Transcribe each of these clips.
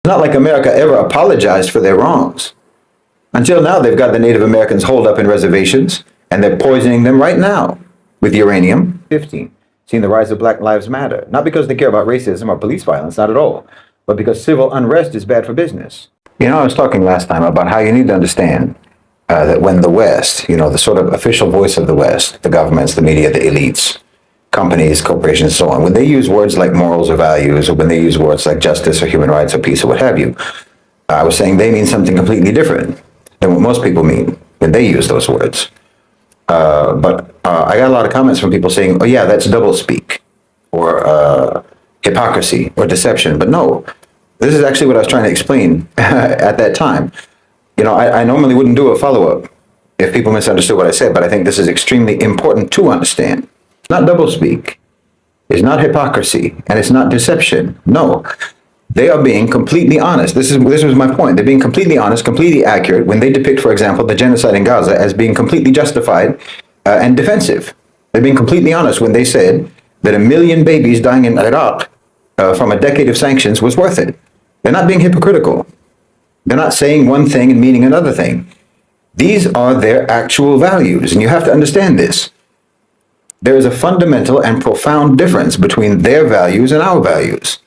It's not like America ever apologized for their wrongs. Until now, they've got the Native Americans holed up in reservations, and they're poisoning them right now with uranium. 15. Seeing the rise of Black Lives Matter. Not because they care about racism or police violence, not at all, but because civil unrest is bad for business. You know, I was talking last time about how you need to understand that when the West, the sort of official voice of the West, the governments, the media, the elites, companies, corporations, and so on, when they use words like morals or values, or when they use words like justice or human rights or peace or what have you, I was saying they mean something completely different than what most people mean when they use those words. But I got a lot of comments from people saying, oh yeah, that's doublespeak, or hypocrisy, or deception. But no, this is actually what I was trying to explain at that time. I normally wouldn't do a follow-up if people misunderstood what I said, but I think this is extremely important to understand. It's not doublespeak, it's not hypocrisy, and it's not deception. No, they are being completely honest. This was my point. They're being completely honest, completely accurate when they depict, for example, the genocide in Gaza as being completely justified and defensive. They're being completely honest when they said that 1 million babies dying in Iraq from a decade of sanctions was worth it. They're not being hypocritical. They're not saying one thing and meaning another thing. These are their actual values, and you have to understand this. There is a fundamental and profound difference between their values and our values.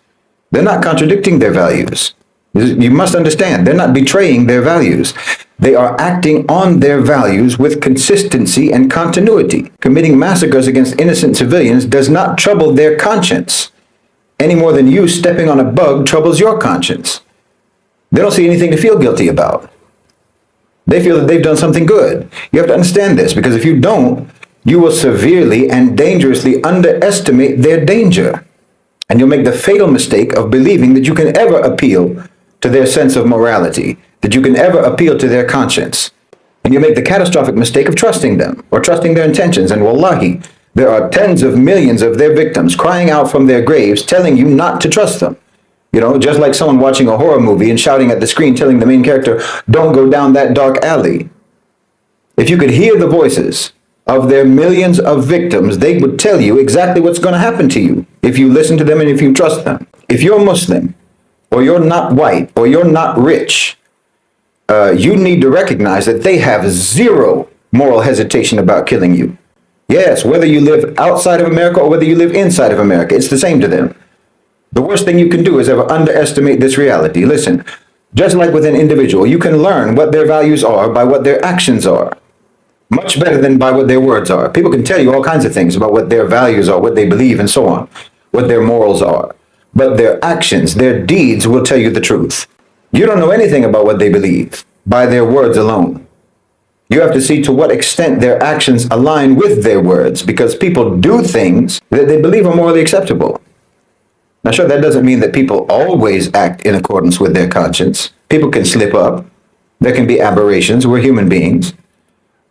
They're not contradicting their values. You must understand, they're not betraying their values. They are acting on their values with consistency and continuity. Committing massacres against innocent civilians does not trouble their conscience, any more than you stepping on a bug troubles your conscience. They don't see anything to feel guilty about. They feel that they've done something good. You have to understand this, because if you don't, you will severely and dangerously underestimate their danger. And you'll make the fatal mistake of believing that you can ever appeal to their sense of morality, that you can ever appeal to their conscience. And you make the catastrophic mistake of trusting them, or trusting their intentions. And wallahi, there are tens of millions of their victims crying out from their graves, telling you not to trust them. Just like someone watching a horror movie and shouting at the screen, telling the main character, don't go down that dark alley. If you could hear the voices of their millions of victims, they would tell you exactly what's going to happen to you if you listen to them and if you trust them. If you're Muslim, or you're not white, or you're not rich, you need to recognize that they have zero moral hesitation about killing you. Yes, whether you live outside of America or whether you live inside of America, it's the same to them. The worst thing you can do is ever underestimate this reality. Listen, just like with an individual, you can learn what their values are by what their actions are. Much better than by what their words are. People can tell you all kinds of things about what their values are, what they believe, and so on, what their morals are. But their actions, their deeds will tell you the truth. You don't know anything about what they believe by their words alone. You have to see to what extent their actions align with their words, because people do things that they believe are morally acceptable. Now, sure, that doesn't mean that people always act in accordance with their conscience. People can slip up. There can be aberrations. We're human beings.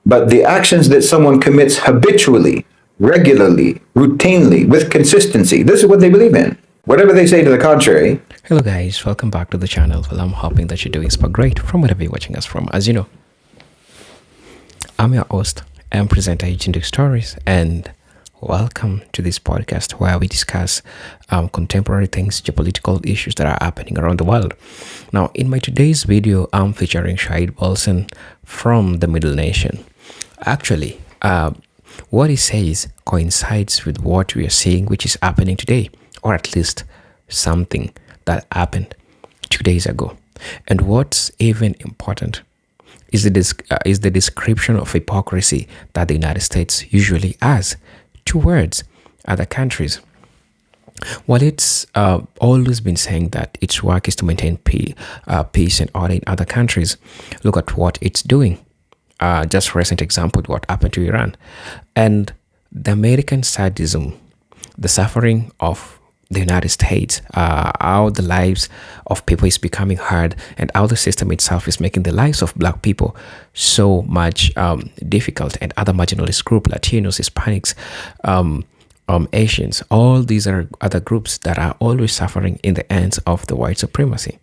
But the actions that someone commits habitually, regularly, routinely, with consistency, this is what they believe in. Whatever they say to the contrary. Hello guys, welcome back to the channel. Well, I'm hoping that you're doing super great from wherever you're watching us from. As you know, I'm your host and presenter Agent Stories, and welcome to this podcast where we discuss contemporary things, geopolitical issues that are happening around the world. Now, in my today's video, I'm featuring Shahid Wilson from the Middle Nation. Actually, what he says coincides with what we are seeing, which is happening today, or at least something that happened 2 days ago. And what's even important is the description of hypocrisy that the United States usually has towards other countries. While it's always been saying that its work is to maintain peace and order in other countries, look at what it's doing. Just recent example, what happened to Iran. And the American sadism, the suffering of the United States, how the lives of people is becoming hard, and how the system itself is making the lives of Black people so much difficult, and other marginalized groups, Latinos, Hispanics, Asians, all these are other groups that are always suffering in the hands of the white supremacy.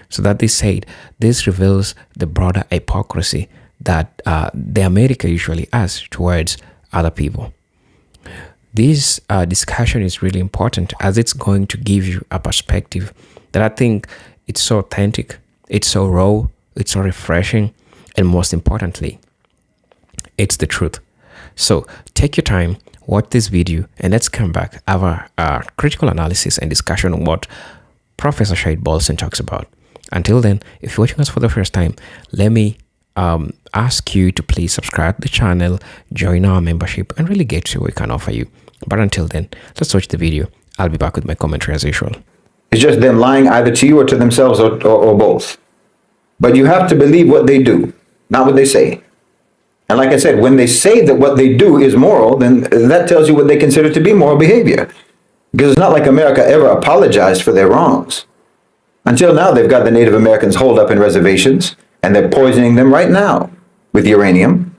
So that they said, this reveals the broader hypocrisy that the America usually has towards other people. This discussion is really important, as it's going to give you a perspective that I think It's so authentic, it's so raw, it's so refreshing, and most importantly, it's the truth. So take your time, watch this video, and let's come back, have a critical analysis and discussion on what Professor Shahid Bolson talks about. Until then, if you're watching us for the first time, let me ask you to please subscribe to the channel, join our membership, and really get to what we can offer you. But until then, let's watch the video. I'll be back with my commentary as usual. It's just them lying either to you or to themselves or both. But you have to believe what they do, not what they say. And like I said, when they say that what they do is moral, then that tells you what they consider to be moral behavior. Because it's not like America ever apologized for their wrongs. Until now, they've got the Native Americans holed up in reservations, and they're poisoning them right now with uranium.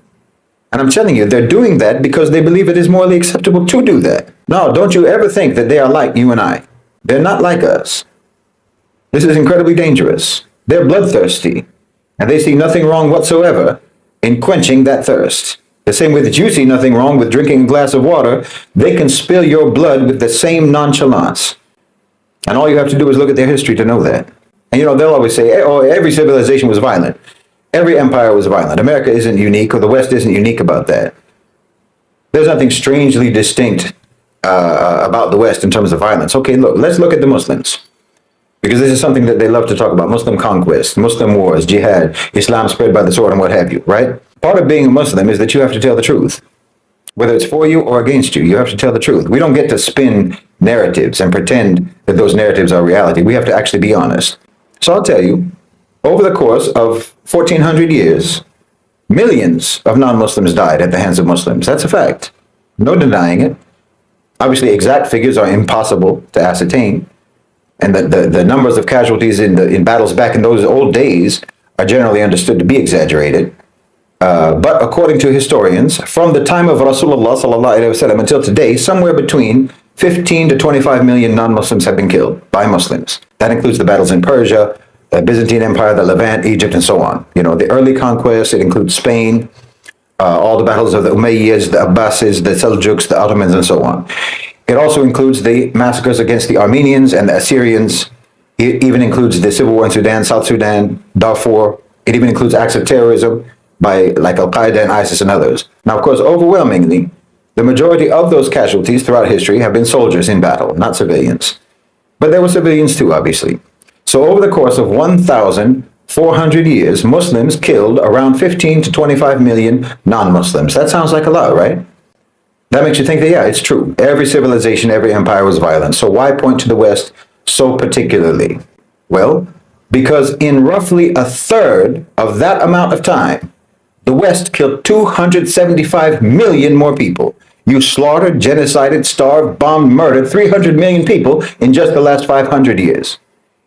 And I'm telling you, they're doing that because they believe it is morally acceptable to do that. No, don't you ever think that they are like you and I. They're not like us. This is incredibly dangerous. They're bloodthirsty, and they see nothing wrong whatsoever in quenching that thirst. The same way that you see nothing wrong with drinking a glass of water, they can spill your blood with the same nonchalance. And all you have to do is look at their history to know that. And they'll always say, oh, every civilization was violent. Every empire was violent. America isn't unique, or the West isn't unique about that. There's nothing strangely distinct about the West in terms of violence. Okay, let's look at the Muslims. Because this is something that they love to talk about. Muslim conquest, Muslim wars, jihad, Islam spread by the sword, and what have you, right? Part of being a Muslim is that you have to tell the truth. Whether it's for you or against you, you have to tell the truth. We don't get to spin narratives and pretend that those narratives are reality. We have to actually be honest. So I'll tell you, over the course of 1400 years, millions of non-Muslims died at the hands of Muslims. That's a fact. No denying it. Obviously, exact figures are impossible to ascertain. And the numbers of casualties in battles back in those old days are generally understood to be exaggerated. But according to historians, from the time of Rasulullah ﷺ until today, somewhere between 15 to 25 million non-Muslims have been killed by Muslims. That includes the battles in Persia, the Byzantine Empire, the Levant, Egypt, and so on. The early conquests, it includes Spain, all the battles of the Umayyads, the Abbasids, the Seljuks, the Ottomans, and so on. It also includes the massacres against the Armenians and the Assyrians. It even includes the civil war in Sudan, South Sudan, Darfur. It even includes acts of terrorism by like Al-Qaeda and ISIS and others. Now, of course, overwhelmingly, the majority of those casualties throughout history have been soldiers in battle, not civilians. But there were civilians too, obviously. So over the course of 1,400 years, Muslims killed around 15 to 25 million non-Muslims. That sounds like a lot, right? That makes you think that, yeah, it's true. Every civilization, every empire was violent. So why point to the West so particularly? Well, because in roughly a third of that amount of time, the West killed 275 million more people. You slaughtered, genocided, starved, bombed, murdered 300 million people in just the last 500 years.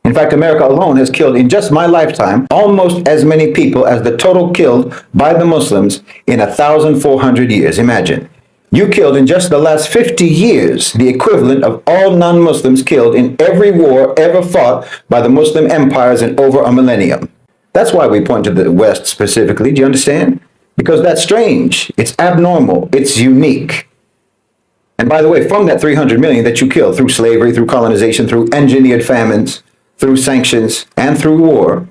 In fact, America alone has killed in just my lifetime almost as many people as the total killed by the Muslims in 1,400 years. Imagine. You killed in just the last 50 years the equivalent of all non-Muslims killed in every war ever fought by the Muslim empires in over a millennium. That's why we point to the West specifically. Do you understand? Because that's strange. It's abnormal. It's unique. And by the way, from that 300 million that you killed through slavery, through colonization, through engineered famines, through sanctions, and through war,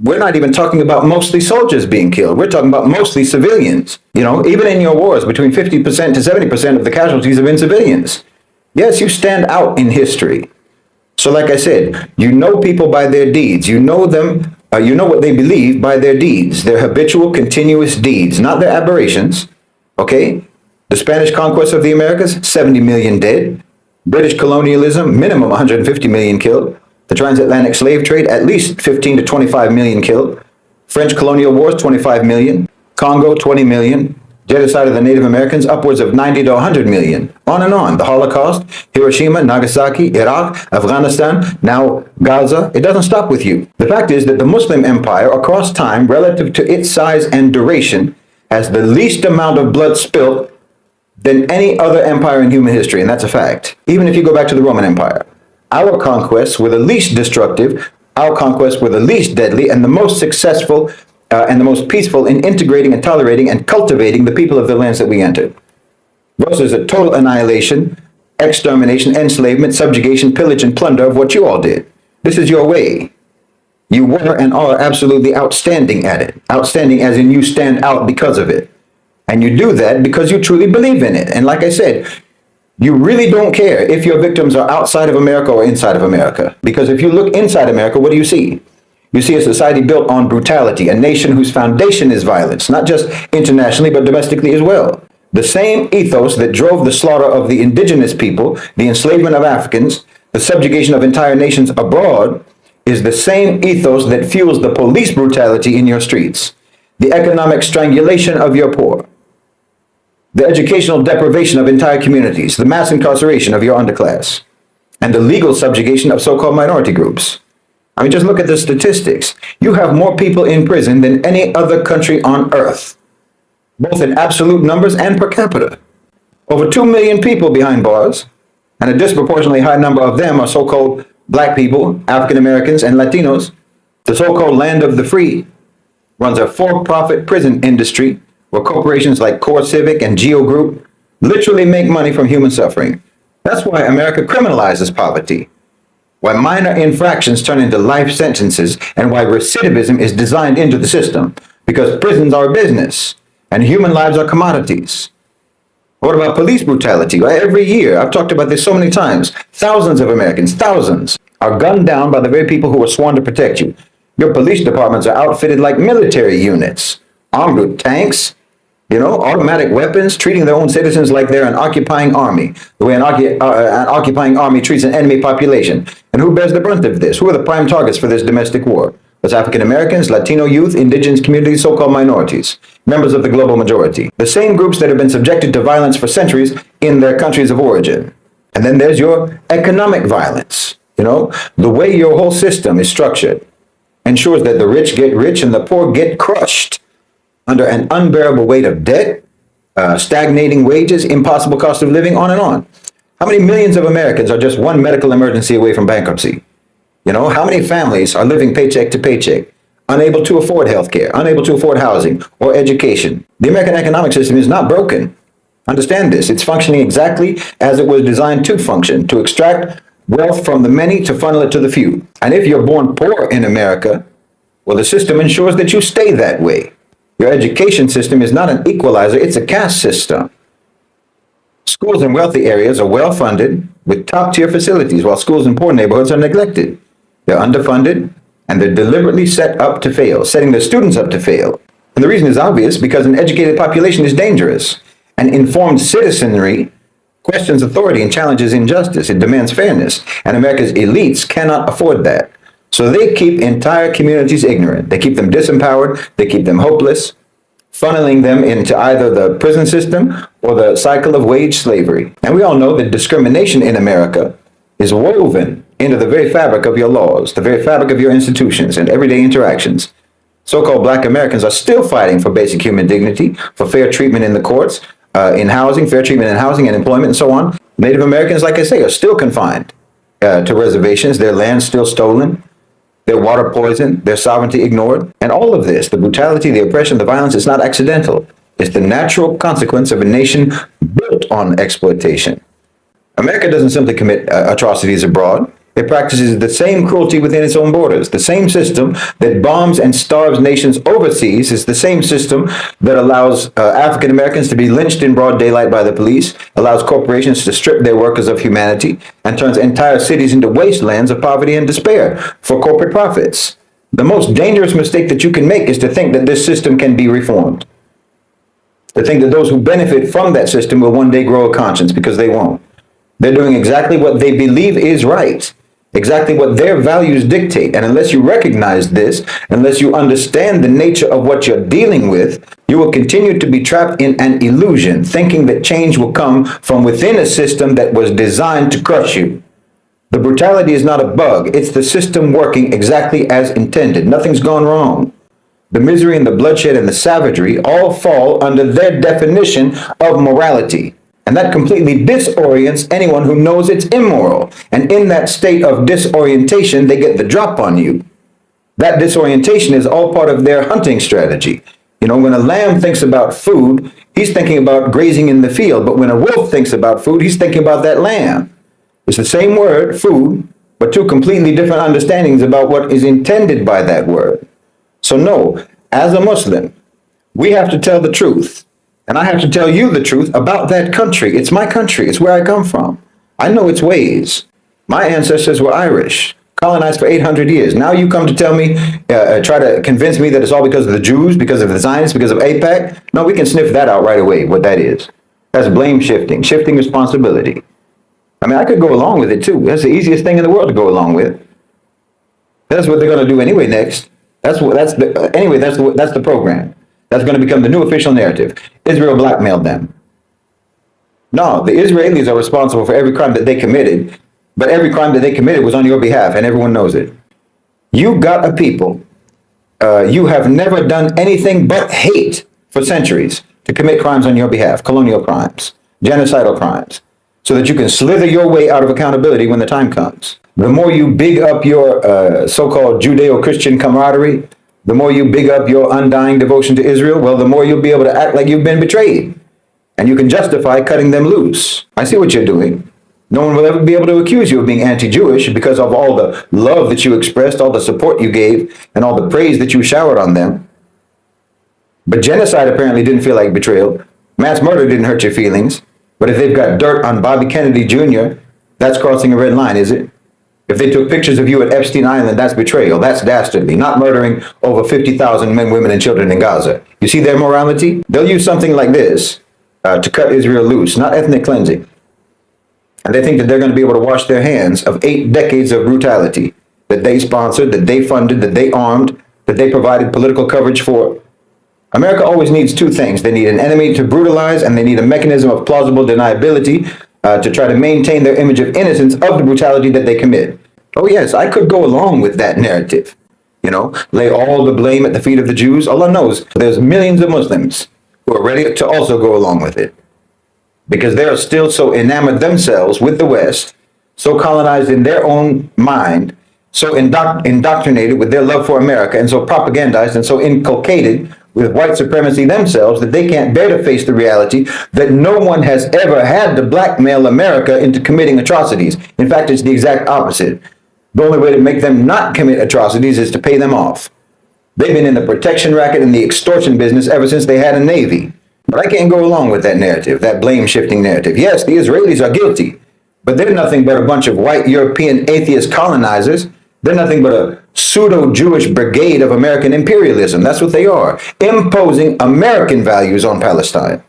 we're not even talking about mostly soldiers being killed. We're talking about mostly civilians. Even in your wars, between 50% to 70% of the casualties have been civilians. Yes, you stand out in history. So like I said, you know people by their deeds. You know them, you know what they believe by their deeds, their habitual, continuous deeds, not their aberrations. Okay? The Spanish conquest of the Americas, 70 million dead. British colonialism, minimum 150 million killed. The transatlantic slave trade, at least 15 to 25 million killed. French colonial wars, 25 million. Congo, 20 million. Genocide of the Native Americans, upwards of 90 to 100 million. On and on. The Holocaust, Hiroshima, Nagasaki, Iraq, Afghanistan, now Gaza. It doesn't stop with you. The fact is that the Muslim empire, across time, relative to its size and duration, has the least amount of blood spilt than any other empire in human history, and that's a fact. Even if you go back to the Roman Empire. Our conquests were the least destructive, our conquests were the least deadly, and the most successful and the most peaceful in integrating and tolerating and cultivating the people of the lands that we entered. Versus a total annihilation, extermination, enslavement, subjugation, pillage, and plunder of what you all did. This is your way. You were and are absolutely outstanding at it. Outstanding as in you stand out because of it. And you do that because you truly believe in it. And like I said, you really don't care if your victims are outside of America or inside of America. Because if you look inside America, what do you see? You see a society built on brutality, a nation whose foundation is violence, not just internationally, but domestically as well. The same ethos that drove the slaughter of the indigenous people, the enslavement of Africans, the subjugation of entire nations abroad, is the same ethos that fuels the police brutality in your streets, the economic strangulation of your poor, the educational deprivation of entire communities, the mass incarceration of your underclass, and the legal subjugation of so-called minority groups. I mean, just look at the statistics. You have more people in prison than any other country on earth, both in absolute numbers and per capita. Over 2 million people behind bars, and a disproportionately high number of them are so-called black people, African Americans, and Latinos. The so-called land of the free runs a for-profit prison industry where corporations like Core Civic and Geo Group literally make money from human suffering. That's why America criminalizes poverty, why minor infractions turn into life sentences, and why recidivism is designed into the system, because prisons are a business and human lives are commodities. What about police brutality? Well, every year, I've talked about this so many times, thousands of Americans, thousands, are gunned down by the very people who were sworn to protect you. Your police departments are outfitted like military units, armed with tanks, automatic weapons, treating their own citizens like they're an occupying army, the way an occupying army treats an enemy population. And who bears the brunt of this? Who are the prime targets for this domestic war? It's African Americans, Latino youth, indigenous communities, so-called minorities, members of the global majority. The same groups that have been subjected to violence for centuries in their countries of origin. And then there's your economic violence. The way your whole system is structured ensures that the rich get rich and the poor get crushed under an unbearable weight of debt, stagnating wages, impossible cost of living, on and on. How many millions of Americans are just one medical emergency away from bankruptcy? How many families are living paycheck to paycheck, unable to afford health care, unable to afford housing or education? The American economic system is not broken. Understand this. It's functioning exactly as it was designed to function, to extract wealth from the many to funnel it to the few. And if you're born poor in America, well, the system ensures that you stay that way. Your education system is not an equalizer, it's a caste system. Schools in wealthy areas are well-funded with top-tier facilities, while schools in poor neighborhoods are neglected. They're underfunded, and they're deliberately set up to fail, setting their students up to fail. And the reason is obvious, because an educated population is dangerous. An informed citizenry questions authority and challenges injustice. It demands fairness, and America's elites cannot afford that. So they keep entire communities ignorant. They keep them disempowered. They keep them hopeless, funneling them into either the prison system or the cycle of wage slavery. And we all know that discrimination in America is woven into the very fabric of your laws, the very fabric of your institutions and everyday interactions. So-called black Americans are still fighting for basic human dignity, for fair treatment in the courts, in housing, fair treatment in housing and employment and so on. Native Americans, like I say, are still confined to reservations, their land still stolen, their water poisoned, their sovereignty ignored. And all of this, the brutality, the oppression, the violence, is not accidental. It's the natural consequence of a nation built on exploitation. America doesn't simply commit atrocities abroad. It practices the same cruelty within its own borders. The same system that bombs and starves nations overseas is the same system that allows African Americans to be lynched in broad daylight by the police, allows corporations to strip their workers of humanity, and turns entire cities into wastelands of poverty and despair for corporate profits. The most dangerous mistake that you can make is to think that this system can be reformed. To think that those who benefit from that system will one day grow a conscience, because they won't. They're doing exactly what they believe is right. Exactly what their values dictate. And unless you recognize this, unless you understand the nature of what you're dealing with, you will continue to be trapped in an illusion, thinking that change will come from within a system that was designed to crush you. The brutality is not a bug. It's the system working exactly as intended. Nothing's gone wrong. The misery and the bloodshed and the savagery all fall under their definition of morality. And that completely disorients anyone who knows it's immoral. And in that state of disorientation, they get the drop on you. That disorientation is all part of their hunting strategy. When a lamb thinks about food, he's thinking about grazing in the field. But when a wolf thinks about food, he's thinking about that lamb. It's the same word, food, but two completely different understandings about what is intended by that word. So no, as a Muslim, we have to tell the truth. And I have to tell you the truth about that country. It's my country. It's where I come from. I know its ways. My ancestors were Irish, colonized for 800 years. Now you come to tell me, try to convince me that it's all because of the Jews, because of the Zionists, because of AIPAC. No, we can sniff that out right away, what that is. That's blame shifting, shifting responsibility. I mean, I could go along with it too. That's the easiest thing in the world to go along with. That's what they're going to do anyway next. That's the program. That's going to become the new official narrative. Israel blackmailed them. No, the Israelis are responsible for every crime that they committed, but every crime that they committed was on your behalf, and everyone knows it. You got a people. You have never done anything but hate for centuries to commit crimes on your behalf, colonial crimes, genocidal crimes, so that you can slither your way out of accountability when the time comes. The more you big up your so-called Judeo-Christian camaraderie, the more you big up your undying devotion to Israel, well, the more you'll be able to act like you've been betrayed. And you can justify cutting them loose. I see what you're doing. No one will ever be able to accuse you of being anti-Jewish because of all the love that you expressed, all the support you gave, and all the praise that you showered on them. But genocide apparently didn't feel like betrayal. Mass murder didn't hurt your feelings. But if they've got dirt on Bobby Kennedy Jr., that's crossing a red line, is it? If they took pictures of you at Epstein Island, that's betrayal. That's dastardly. Not murdering over 50,000 men, women, and children in Gaza. You see their morality? They'll use something like this to cut Israel loose, not ethnic cleansing. And they think that they're going to be able to wash their hands of 8 decades of brutality that they sponsored, that they funded, that they armed, that they provided political coverage for. America always needs two things. They need an enemy to brutalize, and they need a mechanism of plausible deniability to try to maintain their image of innocence of the brutality that they commit. Oh yes, I could go along with that narrative. You know, lay all the blame at the feet of the Jews. Allah knows there's millions of Muslims who are ready to also go along with it, because they are still so enamored themselves with the West, so colonized in their own mind, so indoctrinated with their love for America, and so propagandized and so inculcated with white supremacy themselves that they can't bear to face the reality that no one has ever had to blackmail America into committing atrocities. In fact, it's the exact opposite. The only way to make them not commit atrocities is to pay them off. They've been in the protection racket and the extortion business ever since they had a navy. But I can't go along with that narrative, that blame-shifting narrative. Yes, the Israelis are guilty, but they're nothing but a bunch of white European atheist colonizers. They're nothing but a pseudo-Jewish brigade of American imperialism. That's what they are, imposing American values on Palestine.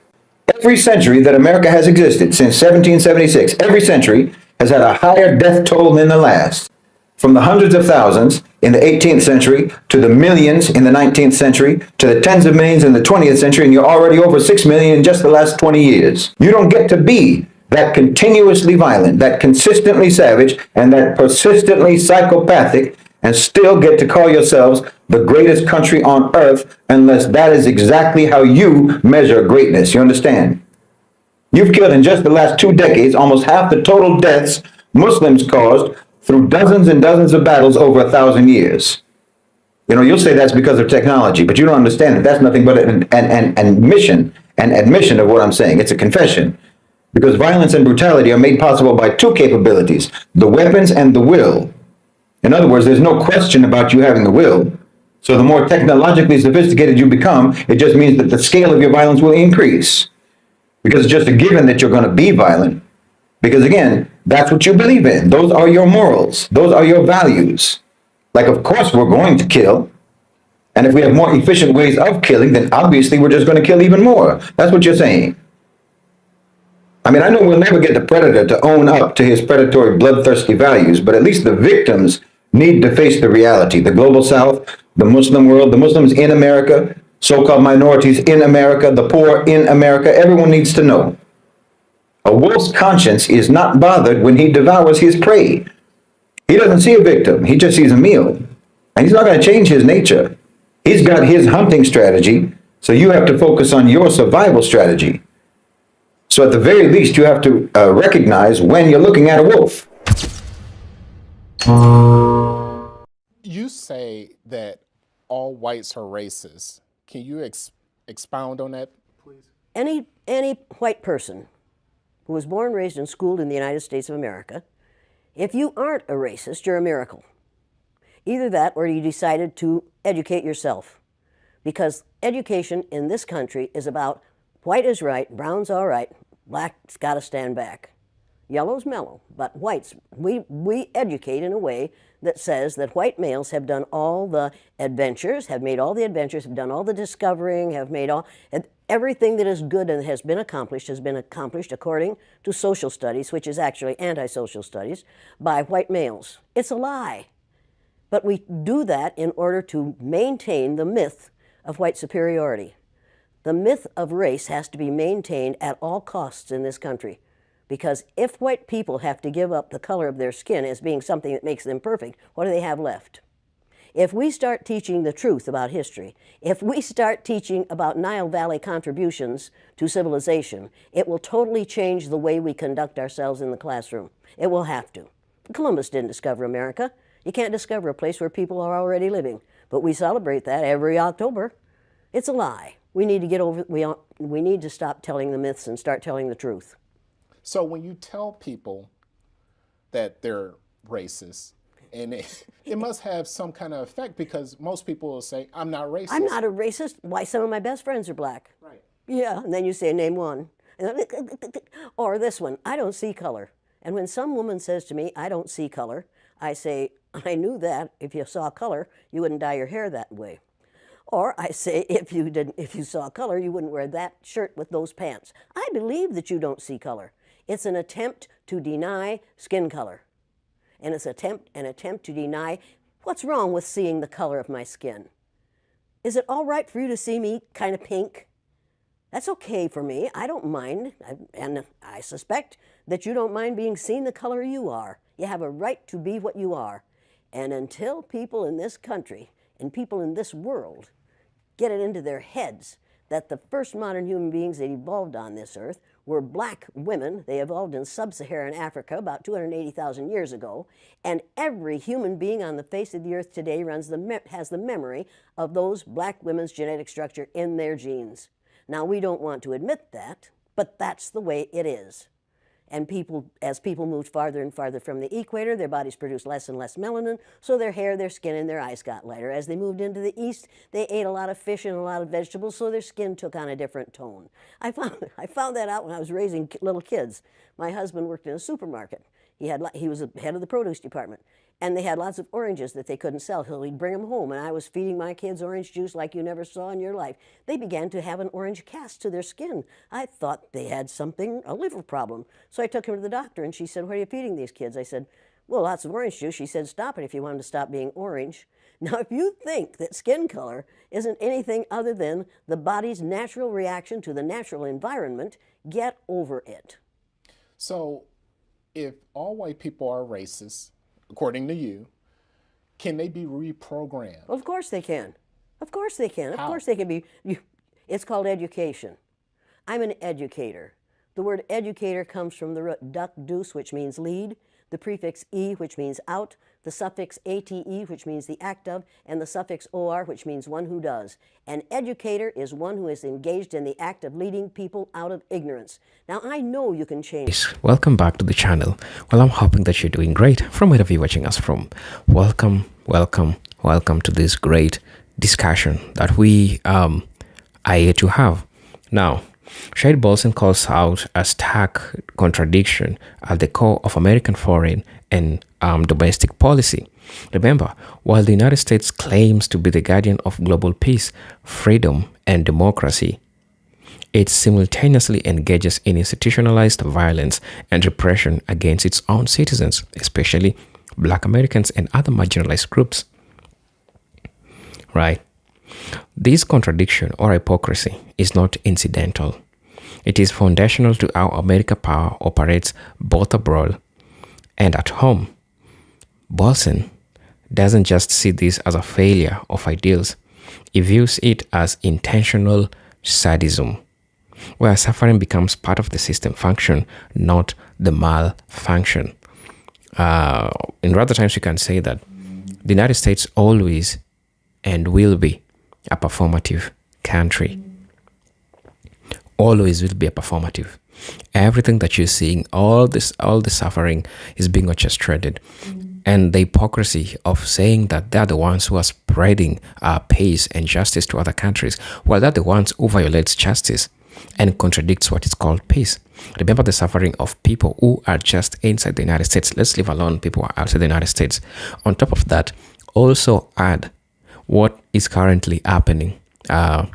Every century that America has existed, since 1776, every century has had a higher death toll than the last. From the hundreds of thousands in the 18th century to the millions in the 19th century to the tens of millions in the 20th century, and you're already over 6 million in just the last 20 years. You don't get to be that continuously violent, that consistently savage, and that persistently psychopathic, and still get to call yourselves the greatest country on earth unless that is exactly how you measure greatness. You understand? You've killed in just the last 2 decades almost half the total deaths Muslims caused through dozens and dozens of battles over 1,000 years. You know, you'll say that's because of technology, but you don't understand that that's nothing but an admission of what I'm saying. It's a confession. Because violence and brutality are made possible by two capabilities, the weapons and the will. In other words, there's no question about you having the will. So the more technologically sophisticated you become, it just means that the scale of your violence will increase. Because it's just a given that you're going to be violent. Because again, that's what you believe in. Those are your morals. Those are your values. Like, of course, we're going to kill. And if we have more efficient ways of killing, then obviously we're just going to kill even more. That's what you're saying. I mean, I know we'll never get the predator to own up to his predatory, bloodthirsty values, but at least the victims need to face the reality. The global South, the Muslim world, the Muslims in America, so-called minorities in America, the poor in America, everyone needs to know. A wolf's conscience is not bothered when he devours his prey. He doesn't see a victim, he just sees a meal. And he's not going to change his nature. He's got his hunting strategy, so you have to focus on your survival strategy. So at the very least, you have to recognize when you're looking at a wolf. You say that all whites are racist. Can you expound on that, please? Any white person who was born, raised, and schooled in the United States of America If you aren't a racist, you're a miracle. Either that or you decided to educate yourself. Because education in this country is about white is right, brown's all right, black's got to stand back. Yellow's mellow, but whites, we educate in a way that says that white males have done all the adventures, have made all the adventures, have done all the discovering, have made all, everything that is good and has been accomplished according to social studies, which is actually anti-social studies, by white males. It's a lie. But we do that in order to maintain the myth of white superiority. The myth of race has to be maintained at all costs in this country. Because if white people have to give up the color of their skin as being something that makes them perfect, what do they have left? If we start teaching the truth about history, if we start teaching about Nile Valley contributions to civilization, it will totally change the way we conduct ourselves in the classroom. It will have to. Columbus didn't discover America. You can't discover a place where people are already living. But we celebrate that every October. It's a lie. We need to get over, we need to stop telling the myths and start telling the truth. So when you tell people that they're racist, and it must have some kind of effect, because most people will say, I'm not racist. I'm not a racist. Why, some of my best friends are black. Right. Yeah, and then you say, name one. Or this one, I don't see color. And when some woman says to me, I don't see color, I say, I knew that. If you saw color, you wouldn't dye your hair that way. Or I say, if you saw color, you wouldn't wear that shirt with those pants. I believe that you don't see color. It's an attempt to deny skin color. And it's an attempt to deny what's wrong with seeing the color of my skin. Is it all right for you to see me kind of pink? That's okay for me. I don't mind. And I suspect that you don't mind being seen the color you are. You have a right to be what you are. And until people in this country and people in this world get it into their heads that the first modern human beings that evolved on this earth were black women. They evolved in sub-Saharan Africa about 280,000 years ago, and every human being on the face of the earth today has the memory of those black women's genetic structure in their genes. Now, we don't want to admit that, but that's the way it is. And as people moved farther and farther from the equator, their bodies produced less and less melanin, so their hair, their skin, and their eyes got lighter. As they moved into the east, they ate a lot of fish and a lot of vegetables, so their skin took on a different tone. I found that out when I was raising little kids. My husband worked in a supermarket. He was the head of the produce department. And they had lots of oranges that they couldn't sell, so he'd bring them home, and I was feeding my kids orange juice like you never saw in your life. They began to have an orange cast to their skin. I thought they had a liver problem. So I took them to the doctor, and she said, what are you feeding these kids? I said, well, lots of orange juice. She said, stop it if you want them to stop being orange. Now, if you think that skin color isn't anything other than the body's natural reaction to the natural environment, get over it. So if all white people are racist, according to you, can they be reprogrammed? Well, of course they can. Of course they can. Of How? course they can be. It's called education. I'm an educator. The word educator comes from the root duck deuce, which means lead, the prefix e, which means out, the suffix ate, which means the act of, and the suffix or, which means one who does. An educator is one who is engaged in the act of leading people out of ignorance. Now, I know you can change. Welcome back to the channel. Well, I'm hoping that you're doing great from wherever you're watching us from. Welcome to this great discussion that we are here to have. Now, Shade Bolson calls out a stark contradiction at the core of American foreign and domestic policy. Remember, while the United States claims to be the guardian of global peace, freedom, and democracy, it simultaneously engages in institutionalized violence and repression against its own citizens, especially Black Americans and other marginalized groups. Right? This contradiction or hypocrisy is not incidental. It is foundational to how American power operates both abroad and at home. Bolson doesn't just see this as a failure of ideals. He views it as intentional sadism, where suffering becomes part of the system function, not the malfunction. In rather times, you can say that the United States always and will be a performative country. Always will be a performative. Everything that you're seeing, all the suffering is being orchestrated. And the hypocrisy of saying that they're the ones who are spreading peace and justice to other countries, while they're the ones who violates justice and contradicts what is called peace. Remember the suffering of people who are just inside the United States. Let's leave alone people who are outside the United States. On top of that, also add what is currently happening, the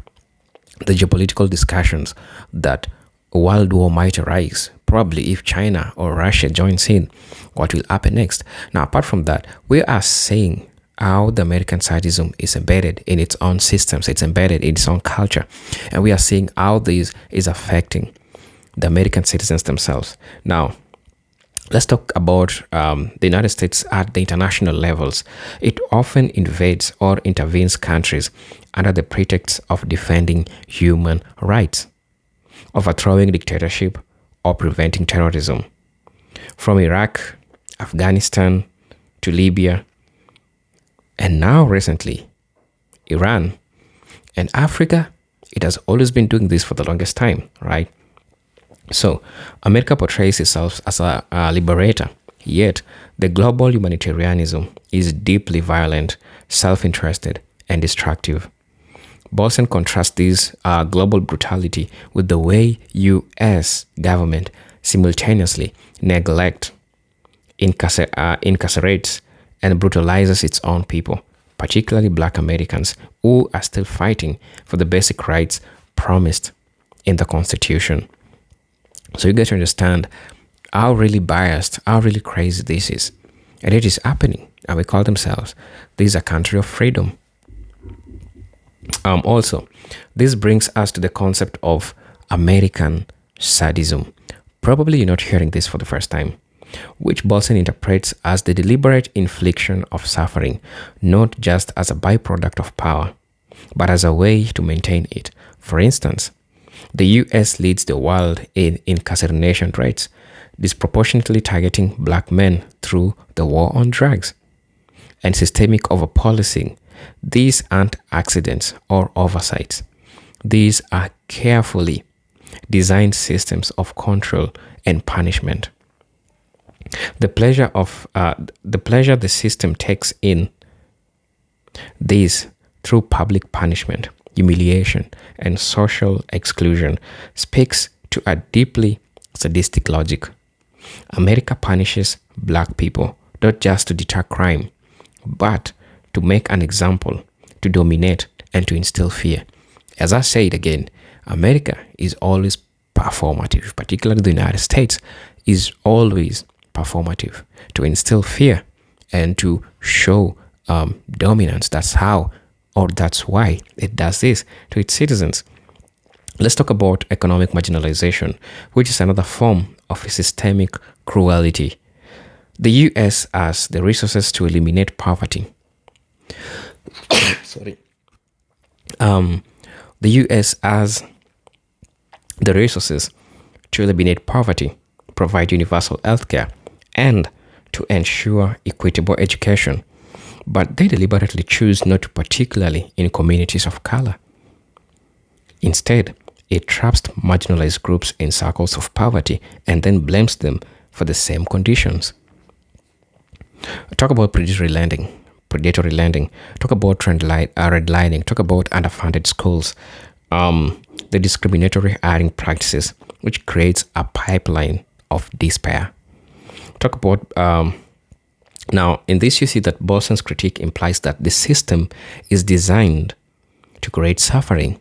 geopolitical discussions that a world war might arise, probably if China or Russia joins in, what will happen next? Now, apart from that, we are seeing how the American sadism is embedded in its own systems, it's embedded in its own culture, and we are seeing how this is affecting the American citizens themselves. Now, let's talk about the United States at the international levels. It often invades or intervenes countries under the pretext of defending human rights, overthrowing dictatorship, or preventing terrorism. From Iraq, Afghanistan, to Libya, and now recently, Iran and Africa, it has always been doing this for the longest time, right? So, America portrays itself as a liberator, yet the global humanitarianism is deeply violent, self-interested, and destructive. Bolson contrasts this global brutality with the way U.S. government simultaneously neglects, incarcerates, and brutalizes its own people, particularly Black Americans, who are still fighting for the basic rights promised in the Constitution. So you get to understand how really biased, how really crazy this is. And it is happening. And we call themselves, this is a country of freedom. Also, this brings us to the concept of American sadism. Probably you're not hearing this for the first time, which Bolson interprets as the deliberate infliction of suffering, not just as a byproduct of power, but as a way to maintain it. For instance, the US leads the world in incarceration rates, disproportionately targeting Black men through the war on drugs and systemic overpolicing. These aren't accidents or oversights. These are carefully designed systems of control and punishment. The pleasure the system takes in this through public punishment, humiliation, and social exclusion speaks to a deeply sadistic logic. America punishes Black people not just to deter crime, but to make an example, to dominate, and to instill fear. As I say it again, America is always performative, particularly the United States is always performative, to instill fear and to show dominance. That's how, or that's why it does this to its citizens. Let's talk about economic marginalization, which is another form of systemic cruelty. The US has the resources to eliminate poverty. Sorry. The US has the resources to eliminate poverty, provide universal health care, and to ensure equitable education. But they deliberately choose not to, particularly in communities of color. Instead, it traps marginalized groups in circles of poverty and then blames them for the same conditions. Talk about predatory lending, talk about redlining, talk about underfunded schools, the discriminatory hiring practices, which creates a pipeline of despair. Talk about, now in this you see that Bolson's critique implies that the system is designed to create suffering,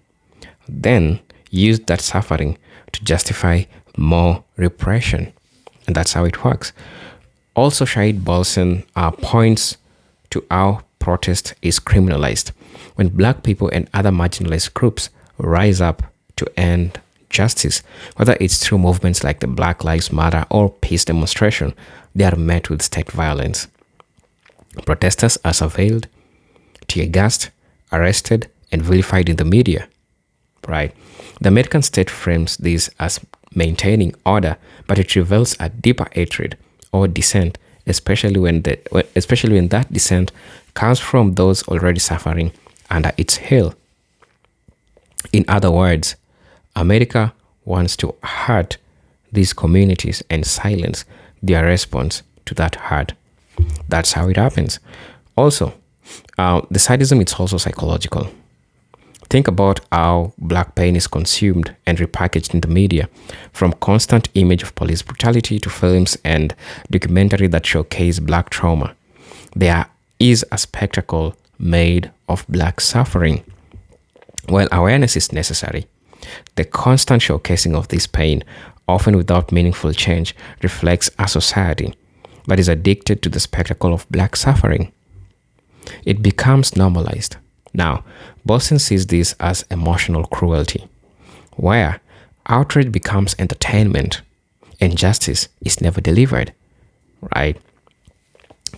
then use that suffering to justify more repression. And that's how it works. Also, Shahid Bolson points to how protest is criminalized. When Black people and other marginalized groups rise up to end justice, whether it's through movements like the Black Lives Matter or peace demonstration, they are met with state violence. Protesters are surveilled, tear-gassed, arrested, and vilified in the media. Right? The American state frames this as maintaining order, but it reveals a deeper hatred or dissent, especially when that dissent comes from those already suffering under its heel. In other words, America wants to hurt these communities and silence their response to that hurt. That's how it happens. Also, the sadism is also psychological. Think about how black pain is consumed and repackaged in the media, from constant image of police brutality to films and documentary that showcase black trauma. There is a spectacle made of black suffering. While awareness is necessary, the constant showcasing of this pain, often without meaningful change, reflects a society that is addicted to the spectacle of black suffering. It becomes normalized. Now, Boston sees this as emotional cruelty, where outrage becomes entertainment and justice is never delivered, right?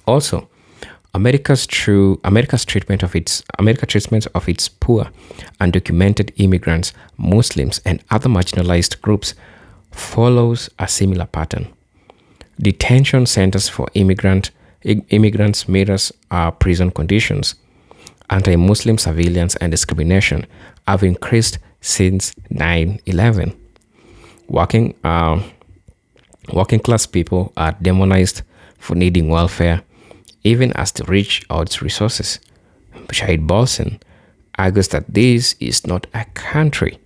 Also, America's treatment of its poor, undocumented immigrants, Muslims, and other marginalized groups follows a similar pattern. Detention centers for immigrants mirrors prison conditions. Anti-Muslim surveillance and discrimination have increased since 9/11. Working class people are demonized for needing welfare, even as the rich or its resources. Shahid Bolson argues that this is not a country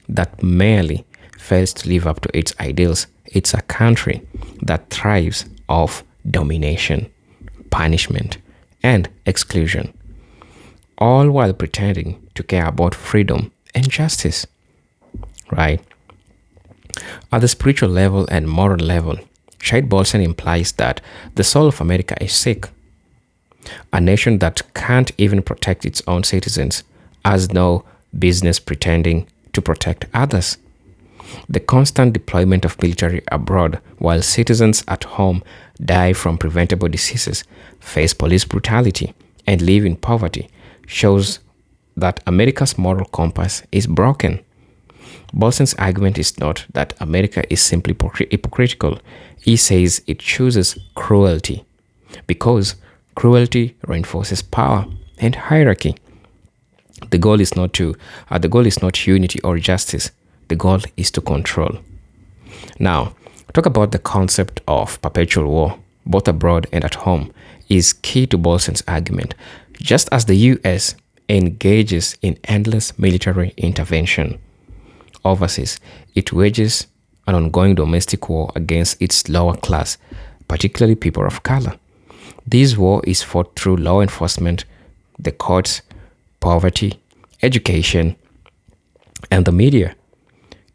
that merely fails to live up to its ideals. It's a country that thrives off domination, punishment, and exclusion, all while pretending to care about freedom and justice, right? At the spiritual level and moral level, Shahid Bolson implies that the soul of America is sick. A nation that can't even protect its own citizens has no business pretending to protect others. The constant deployment of military abroad while citizens at home die from preventable diseases, face police brutality, and live in poverty shows that America's moral compass is broken. Bolson's argument is not that America is simply hypocritical. He says it chooses cruelty because cruelty reinforces power and hierarchy. The goal is not unity or justice. The goal is to control. Now, talk about the concept of perpetual war, both abroad and at home, is key to Bolson's argument. Just as the US engages in endless military intervention overseas, it wages an ongoing domestic war against its lower class, particularly people of color. This war is fought through law enforcement, the courts, poverty, education, and the media.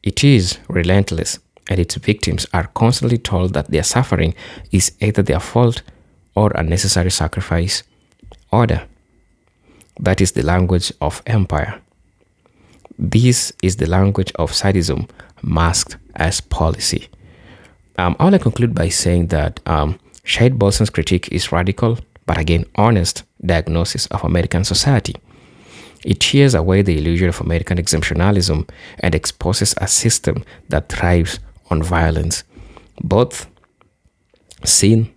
It is relentless, and its victims are constantly told that their suffering is either their fault or a necessary sacrifice. Order. That is the language of empire. This is the language of sadism masked as policy. I want to conclude by saying that Shahid Bolson's critique is radical, but again, honest diagnosis of American society. It tears away the illusion of American exemptionalism and exposes a system that thrives on violence, both seen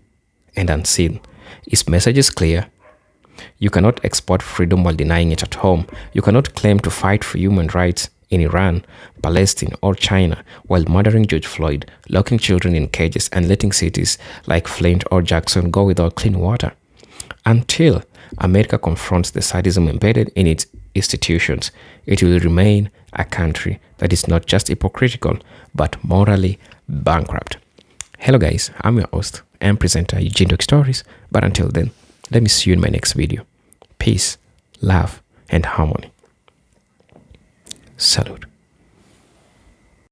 and unseen. His message is clear. You cannot export freedom while denying it at home. You cannot claim to fight for human rights in Iran, Palestine, or China while murdering George Floyd, locking children in cages, and letting cities like Flint or Jackson go without clean water. Until America confronts the sadism embedded in its institutions, it will remain a country that is not just hypocritical, but morally bankrupt. Hello guys, I'm your host and presenter Eugene Doc Stories, but until then, let me see you in my next video. Peace, love, and harmony. Salute.